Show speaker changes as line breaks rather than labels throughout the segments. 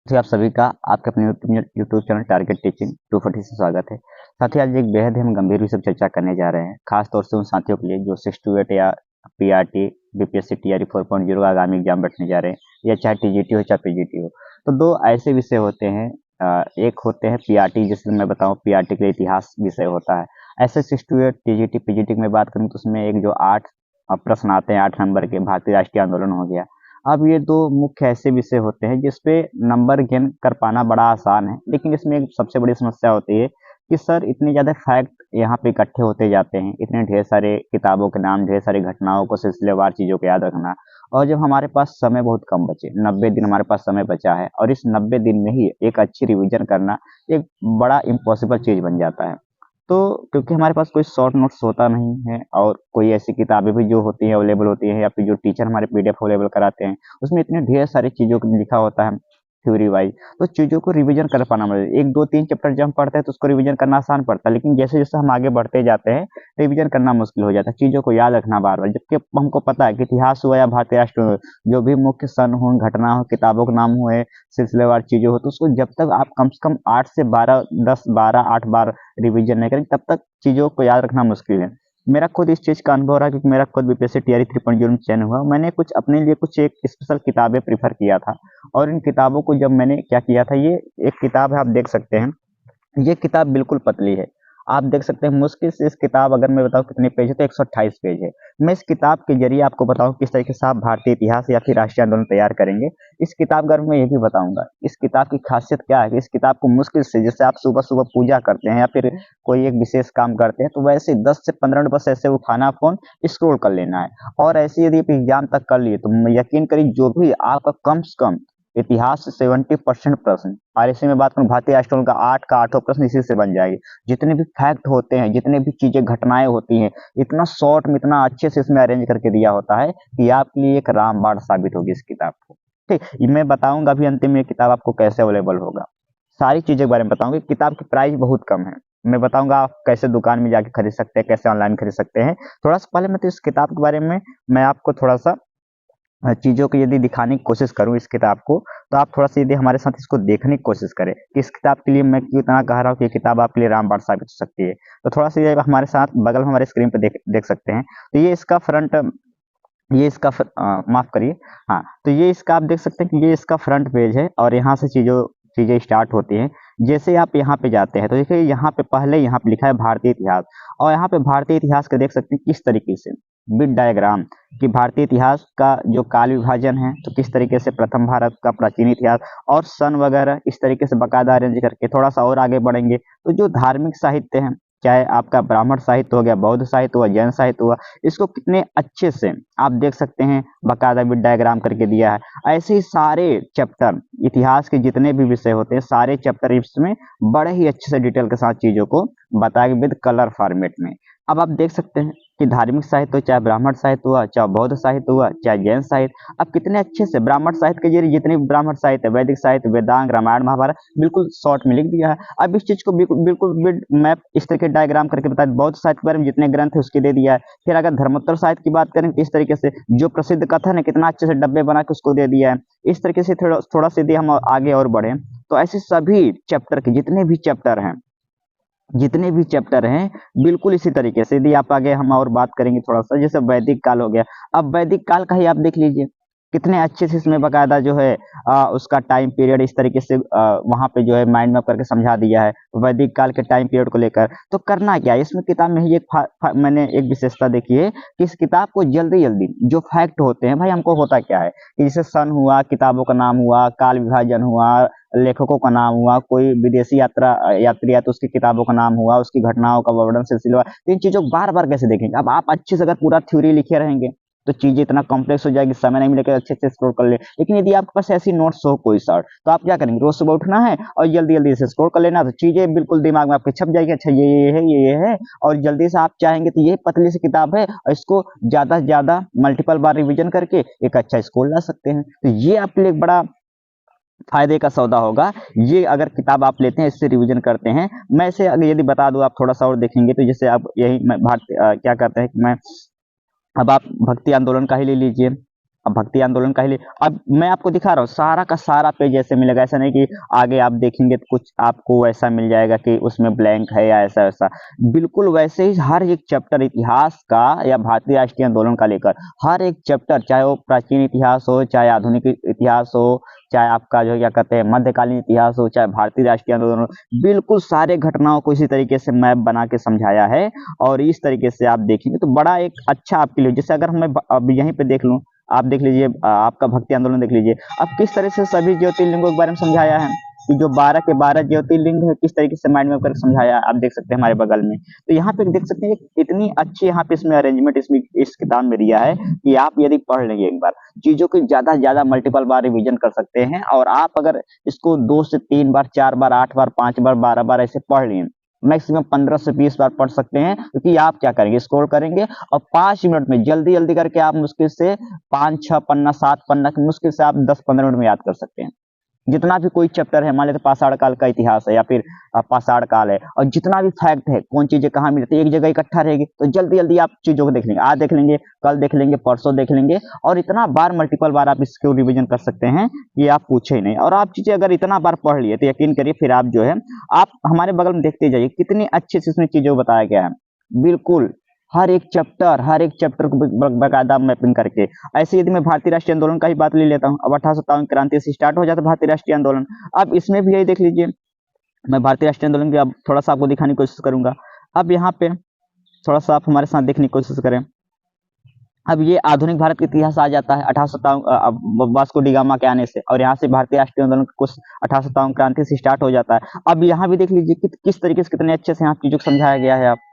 जी, आप सभी का आपके अपने यूट्यूब चैनल टारगेट टीचिंग 240 से स्वागत है। साथ ही आज एक बेहद ही हम गंभीर विषय पर चर्चा करने जा रहे हैं, खास तौर से उन साथियों के लिए जो 6 टू 8 या पीआरटी, बीपीएससी टीआरई 4.0 का आगामी एग्जाम बैठने जा रहे हैं, या चाहे टीजीटी हो चाहे पीजीटी हो। तो दो ऐसे विषय होते हैं, एक होते हैं पीआरटी, जैसे मैं बताऊँ पीआरटी के लिए इतिहास विषय होता है। ऐसे 6 टू 8 टीजीटी पीजीटी की मैं बात करूँ तो उसमें एक जो 8 प्रश्न आते हैं 8 नंबर के, भारतीय राष्ट्रीय आंदोलन हो गया। अब ये दो मुख्य ऐसे विषय होते हैं जिसपे नंबर गेन कर पाना बड़ा आसान है, लेकिन इसमें एक सबसे बड़ी समस्या होती है कि सर इतने ज़्यादा फैक्ट यहाँ पे इकट्ठे होते जाते हैं, इतने ढेर सारे किताबों के नाम, ढेर सारी घटनाओं को सिलसिलेवार चीज़ों को याद रखना, और जब हमारे पास समय बहुत कम बचे, 90 दिन हमारे पास समय बचा है, और इस 90 दिन में ही एक अच्छी रिवीजन करना एक बड़ा इम्पॉसिबल चीज़ बन जाता है। तो क्योंकि हमारे पास कोई शॉर्ट नोट्स होता नहीं है, और कोई ऐसी किताबें भी जो होती हैं अवेलेबल होती हैं, या फिर जो टीचर हमारे पीडीएफ अवेलेबल कराते हैं, उसमें इतने ढेर सारी चीज़ों को लिखा होता है थ्योरी वाइज। तो चीज़ों को रिवीजन कर पाना मतलब 1 2 3 चैप्टर जब हम पढ़ते हैं तो उसको रिवीजन करना आसान पड़ता है, लेकिन जैसे जैसे हम आगे बढ़ते जाते हैं रिवीजन करना मुश्किल हो जाता है, चीज़ों को याद रखना बार बार। जबकि हमको पता है कि इतिहास हुआ या भारतीय राष्ट्र हो, जो भी मुख्य सन हो, घटना हो, किताबों के नाम हुए, सिलसिलेवार चीज़ें हो, तो उसको जब तक आप कम से कम 8 से 12 10 12 8 बार रिवीजन नहीं करेंगे तब तक चीज़ों को याद रखना मुश्किल है। मेरा खुद इस चीज़ का अनुभव रहा, क्योंकि मेरा खुद बीपीएससी टीआरई 3.0 में चयन हुआ। मैंने कुछ अपने लिए कुछ एक स्पेशल किताबें प्रेफ़र किया था, और इन किताबों को जब मैंने क्या किया था, ये एक किताब है, आप देख सकते हैं। ये किताब बिल्कुल पतली है। आप देख सकते हैं मुश्किल से इस किताब अगर मैं बताऊँ कितने पेज है तो 128 पेज है। मैं इस किताब के ज़रिए आपको बताऊँ किस तरीके से आप भारतीय इतिहास या फिर राष्ट्रीय आंदोलन तैयार करेंगे। इस किताब का मैं ये भी बताऊँगा, इस किताब की ख़ासियत क्या है कि इस किताब को मुश्किल से, जैसे आप सुबह-सुबह पूजा करते हैं या फिर कोई एक विशेष काम करते हैं, तो वैसे 10 से 15 मिनट बस ऐसे उठाना फ़ोन, स्क्रॉल कर लेना है। और ऐसे यदि आप एग्ज़ाम तक कर लिए तो यकीन करिए जो भी आपका कम से कम इतिहास से 70% प्रश्न, और इसी में बात करूँ भारतीय राष्ट्रीय का 8 का 8 प्रश्न इसी से बन जाएगी। जितने भी फैक्ट होते हैं, जितने भी चीजें घटनाएं होती हैं, इतना शॉर्ट में इतना अच्छे से इसमें अरेंज करके दिया होता है कि आपके लिए एक रामबाण साबित होगी इस किताब को। ठीक, ये मैं बताऊंगा अभी अंतिम में ये किताब आपको कैसे अवेलेबल होगा, सारी चीजें के बारे में बताऊंगा। किताब की प्राइस बहुत कम है, मैं बताऊंगा आप कैसे दुकान में जाके खरीद सकते हैं, कैसे ऑनलाइन खरीद सकते हैं। थोड़ा सा पहले मैं तो इस किताब के बारे में मैं आपको थोड़ा सा चीज़ों को यदि दिखाने की कोशिश करूँ इस किताब को, तो आप थोड़ा-सा यदि हमारे साथ इसको देखने की कोशिश करें कि इस किताब के लिए मैं क्यों इतना कह रहा हूँ कि ये किताब आपके लिए रामबाण साबित हो सकती है। तो थोड़ा-सा ये हमारे साथ बगल में हमारे स्क्रीन पे देख देख सकते हैं। तो ये इसका फ्रंट, ये इसका माफ़ करिए, हाँ, तो ये इसका आप देख सकते हैं कि ये इसका फ्रंट पेज है, और यहाँ से चीज़ें स्टार्ट होती हैं। जैसे आप यहाँ पे जाते हैं तो देखिए यहाँ पे पहले यहाँ पे लिखा है भारतीय इतिहास, और यहाँ पे भारतीय इतिहास को देख सकते हैं किस तरीके से बिट डायग्राम, कि भारतीय इतिहास का जो काल विभाजन है तो किस तरीके से प्रथम भारत का प्राचीन इतिहास और सन वगैरह इस तरीके से बाकायदा अरेंज करके। थोड़ा सा और आगे बढ़ेंगे तो जो धार्मिक साहित्य है, चाहे आपका ब्राह्मण साहित्य हो गया, बौद्ध साहित्य हुआ, जैन साहित्य हुआ, इसको कितने अच्छे से आप देख सकते हैं बाकायदा बिट डायग्राम करके दिया है। ऐसे ही सारे चैप्टर, इतिहास के जितने भी विषय होते हैं सारे चैप्टर इसमें बड़े ही अच्छे से डिटेल के साथ चीज़ों को बताया गया विद कलर फॉर्मेट में। अब आप देख सकते हैं कि धार्मिक साहित्य हो, चाहे ब्राह्मण साहित्य हुआ, चाहे बौद्ध साहित्य हुआ, चाहे जैन साहित्य, अब कितने अच्छे से ब्राह्मण साहित्य के जरिए जितने भी ब्राह्मण साहित्य, वैदिक साहित्य, वेदांग, रामायण, महाभारत बिल्कुल शॉर्ट में लिख दिया है। अब इस चीज को बिल्कुल बिल्कुल मैप इस तरीके डायग्राम करके बताया। बौद्ध साहित्य के बारे में जितने ग्रंथ है उसके दे दिया है। फिर अगर धर्मोत्तर साहित्य की बात करें तो इस तरीके से जो प्रसिद्ध कथन है कितना अच्छे से डब्बे बना के उसको दे दिया है। इस तरीके से थोड़ा थोड़ा सा यदि हम आगे और बढ़े तो ऐसे सभी चैप्टर के जितने भी चैप्टर हैं बिल्कुल इसी तरीके से। यदि आप आगे हम और बात करेंगे थोड़ा सा, जैसे वैदिक काल हो गया, अब वैदिक काल का ही आप देख लीजिए कितने अच्छे से इसमें बकायदा जो है उसका टाइम पीरियड इस तरीके से वहां पे जो है माइंड मैप करके समझा दिया है वैदिक काल के टाइम पीरियड को लेकर। तो करना क्या है इसमें किताब में ही मैंने एक विशेषता देखी है कि इस किताब को जल्दी जल्दी जो फैक्ट होते हैं, भाई हमको होता क्या है कि जैसे सन हुआ, किताबों का नाम हुआ, काल विभाजन हुआ, लेखकों का नाम हुआ, कोई विदेशी यात्री है तो उसकी किताबों का नाम हुआ, उसकी घटनाओं का वर्णन सिलसिला, तो इन चीजों को बार बार कैसे देखेंगे। अब आप अच्छे से अगर पूरा थ्योरी लिखे रहेंगे तो चीजें इतना कॉम्प्लेक्स हो जाएगी, समय नहीं मिलेगा अच्छे से स्क्रॉल कर ले। लेकिन यदि आपके पास ऐसी नोट्स हो कोई शॉर्ट, तो आप क्या करेंगे, रोज सुबह उठना है और जल्दी जल्दी से स्क्रॉल कर लेना, तो चीजें बिल्कुल दिमाग में आपके छप जाएगी। अच्छा ये है, ये है, और जल्दी से आप चाहेंगे तो ये पतली सी किताब है और इसको ज्यादा से ज्यादा मल्टीपल बार रिविजन करके एक अच्छा स्कोर ला सकते हैं। तो ये आपके लिए एक बड़ा फायदे का सौदा होगा। ये अगर किताब आप लेते हैं, इससे रिवीजन करते हैं। मैं इसे अगर यदि बता दूं, आप थोड़ा सा और देखेंगे तो जैसे आप यही मैं भारतीय क्या कहते हैं कि मैं, अब आप भक्ति आंदोलन का ही ले लीजिए, भक्ति आंदोलन का ही ले। अब मैं आपको दिखा रहा हूँ सारा का सारा पेज ऐसे मिलेगा, ऐसा नहीं कि आगे आप देखेंगे तो कुछ आपको वैसा मिल जाएगा कि उसमें ब्लैंक है या ऐसा वैसा। बिल्कुल वैसे ही हर एक चैप्टर इतिहास का या भारतीय राष्ट्रीय आंदोलन का लेकर हर एक चैप्टर, चाहे वो प्राचीन इतिहास हो, चाहे आधुनिक इतिहास हो, चाहे आपका जो क्या कहते हैं मध्यकालीन इतिहास हो, चाहे भारतीय राष्ट्रीय आंदोलन हो, बिल्कुल सारे घटनाओं को इसी तरीके से मैप बना के समझाया है। और इस तरीके से आप देखेंगे तो बड़ा एक अच्छा आपके लिए, जैसे अगर मैं अब यहीं पे देख लूँ, आप देख लीजिए आपका भक्ति आंदोलन देख लीजिए, अब किस तरह से सभी ज्योतिर्लिंगों के बारे में समझाया है कि जो 12 के 12 ज्योतिर्लिंग है किस तरीके से माइंड मैप करके समझाया, आप देख सकते हैं हमारे बगल में। तो यहाँ पे देख सकते हैं इतनी अच्छी यहाँ पे इसमें अरेंजमेंट इसमें इस किताब में दिया है कि आप यदि पढ़ लेंगे एक बार चीजों को ज्यादा से ज्यादा मल्टीपल बार रिवीजन कर सकते हैं। और आप अगर इसको 2 से 3 बार, 4 बार, 8 बार, 5 बार, 12 बार ऐसे पढ़ लिए, मैक्सिमम 15 से 20 बार पढ़ सकते हैं, क्योंकि आप क्या करेंगे स्क्रॉल करेंगे और 5 मिनट में जल्दी जल्दी करके आप मुश्किल से 5-6 पन्ना 7 पन्ना मुश्किल से आप 10-15 मिनट में याद कर सकते हैं। जितना भी कोई चैप्टर है, मान लेते पाषाण काल का इतिहास है या फिर पाषाण काल है, और जितना भी फैक्ट है कौन चीजें कहाँ मिलती है एक जगह इकट्ठा रहेगी, तो जल्दी जल्दी आप चीजों को देख लेंगे, आज देख लेंगे, कल देख लेंगे, परसों देख लेंगे, और इतना बार मल्टीपल बार आप इसको रिवीजन कर सकते हैं कि आप पूछे ही नहीं। और आप चीजें अगर इतना बार पढ़ लिए तो यकीन करिए फिर आप जो है आप हमारे बगल में देखते जाइए कितनी अच्छे से इसमें चीजों को बताया गया है। बिल्कुल हर एक चैप्टर को बकायदा मैपिंग करके। ऐसे यदि मैं भारतीय राष्ट्रीय आंदोलन का ही बात ले लेता हूँ, अब 1857 क्रांति से स्टार्ट हो जाता है भारतीय राष्ट्रीय आंदोलन। अब इसमें भी यही देख लीजिए, मैं भारतीय राष्ट्रीय आंदोलन की अब थोड़ा सा आपको दिखाने की कोशिश करूंगा। अब यहाँ पे थोड़ा सा आप हमारे साथ देखने की कोशिश करें। अब ये आधुनिक भारत का इतिहास आ जाता है 1857 वास्को डी गामा के आने से, और यहाँ से भारतीय राष्ट्रीय आंदोलन कुछ 1857 क्रांति से स्टार्ट हो जाता है। अब यहाँ भी देख लीजिए कि किस तरीके से कितने अच्छे से यहाँ चीजों को समझाया गया है। आप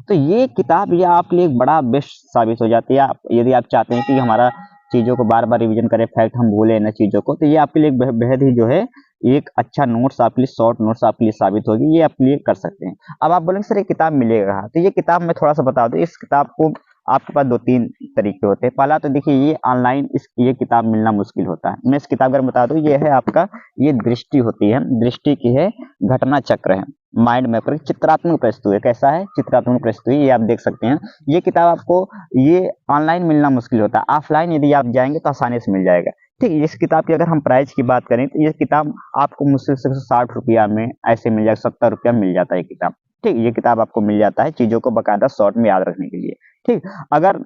तो ये किताब ये आपके लिए एक बड़ा बेस्ट साबित हो जाती है। आप यदि आप चाहते हैं कि हमारा चीज़ों को बार बार रिवीजन करें, फैक्ट हम भूलें ना चीज़ों को, तो ये आपके लिए बेहद ही जो है एक अच्छा नोट्स आपके लिए, शॉर्ट नोट्स आपके लिए साबित होगी, ये आपके लिए कर सकते हैं। अब आप बोलेंगे सर ये किताब मिलेगा, तो ये किताब मैं थोड़ा सा बता दूं, इस किताब को आपके पास 2-3 तरीके होते हैं। पहला तो देखिए ये ऑनलाइन ये किताब मिलना मुश्किल होता है। मैं इस किताब अगर बता दूं, ये है आपका, ये दृष्टि होती है, दृष्टि की है, घटना चक्र है, माइंड मैपर, चित्रात्मक प्रस्तुति है। कैसा है? चित्रात्मक प्रस्तुति, ये आप देख सकते हैं। ये किताब आपको ये ऑनलाइन मिलना मुश्किल होता है, ऑफलाइन यदि आप जाएंगे तो आसानी से मिल जाएगा। ठीक, इस किताब की अगर हम प्राइस की बात करें तो ये किताब आपको मुश्किल से 60 रुपया में ऐसे मिल जाएगा, 70 रुपया मिल जाता है किताब। ठीक, ये किताब आपको मिल जाता है चीजों को बकायदा शॉर्ट में याद रखने के लिए। ठीक, अगर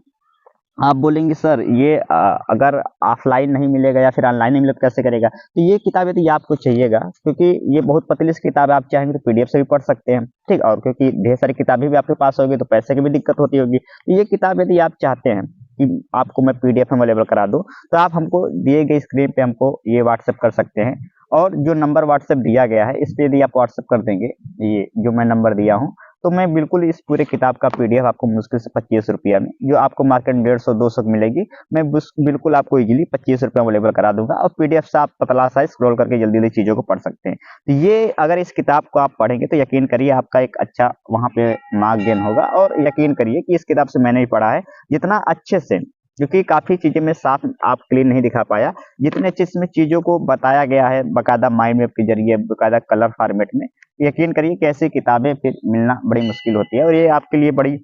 आप बोलेंगे सर ये अगर ऑफलाइन नहीं मिलेगा या फिर ऑनलाइन नहीं मिलेगा कैसे करेगा, तो ये किताब यदि आपको चाहिएगा, क्योंकि ये बहुत पतली सी किताब है, आप चाहेंगे तो पीडीएफ से भी पढ़ सकते हैं। ठीक, और क्योंकि ढेर सारी किताबें भी आपके पास होगी तो पैसे की भी दिक्कत होती होगी, तो ये किताब यदि आप चाहते हैं कि आपको मैं पीडीएफ में अवेलेबल करा दूं, तो आप हमको दिए गए स्क्रीन पे हमको ये व्हाट्सएप कर सकते हैं। और जो नंबर व्हाट्सएप दिया गया है इस पे यदि आप व्हाट्सएप कर देंगे, ये जो मैं नंबर दिया हूँ, तो मैं बिल्कुल इस पूरे किताब का पीडीएफ आपको मुश्किल से 25 रुपया में, जो आपको मार्केट में 150-200 मिलेगी, मैं बिल्कुल आपको इजीली 25 रुपया अवेलेबल करा दूंगा। और पीडीएफ से आप पतला सा स्क्रॉल करके जल्दी जल्दी चीजों को पढ़ सकते हैं। तो ये अगर इस किताब को आप पढ़ेंगे तो यकीन करिए आपका एक अच्छा वहां पे मार्क गेन होगा। और यकीन करिए कि इस किताब से मैंने ही पढ़ा है जितना अच्छे से, क्योंकि काफी चीजें मैं साफ आप क्लीन नहीं दिखा पाया, जितने अच्छे इसमें चीजों को बताया गया है बकायदा माइंड मैप के जरिए, बकायदा कलर फॉर्मेट में, यकीन करिए कि ऐसी किताबें फिर मिलना बड़ी मुश्किल होती है, और ये आपके लिए बड़ी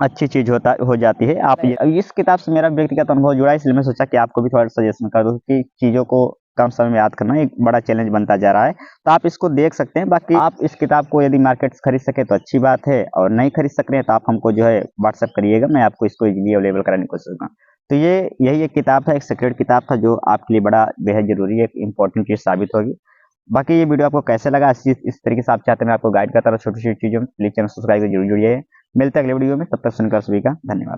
अच्छी चीज हो जाती है। आप इस किताब से मेरा व्यक्तिगत अनुभव जुड़ा, इसलिए मैं सोचा कि आपको भी थोड़ा सजेशन कर दूं कि चीजों को कम समय में याद करना एक बड़ा चैलेंज बनता जा रहा है। तो आप इसको देख सकते हैं। बाकी आप इस किताब को यदि मार्केट से खरीद सके तो अच्छी बात है, और नहीं खरीद सक रहे हैं तो आप हमको जो है व्हाट्सएप करिएगा, मैं आपको इसको इजीली अवेलेबल कराने की कोशिश करूँगा। तो ये यही एक किताब था, एक सीक्रेट किताब था जो आपके लिए बड़ा बेहद जरूरी है, एक इंपॉर्टेंट चीज साबित होगी। बाकी ये वीडियो आपको कैसे लगा, इस तरीके से आप चाहते हैं मैं आपको गाइड करता रहा छोटी छोटी चीजों में, प्लीज चैनल सब्सक्राइब जरूर जुड़िए। मिलते हैं अगले वीडियो में, तब तक सुनकर सभी का धन्यवाद।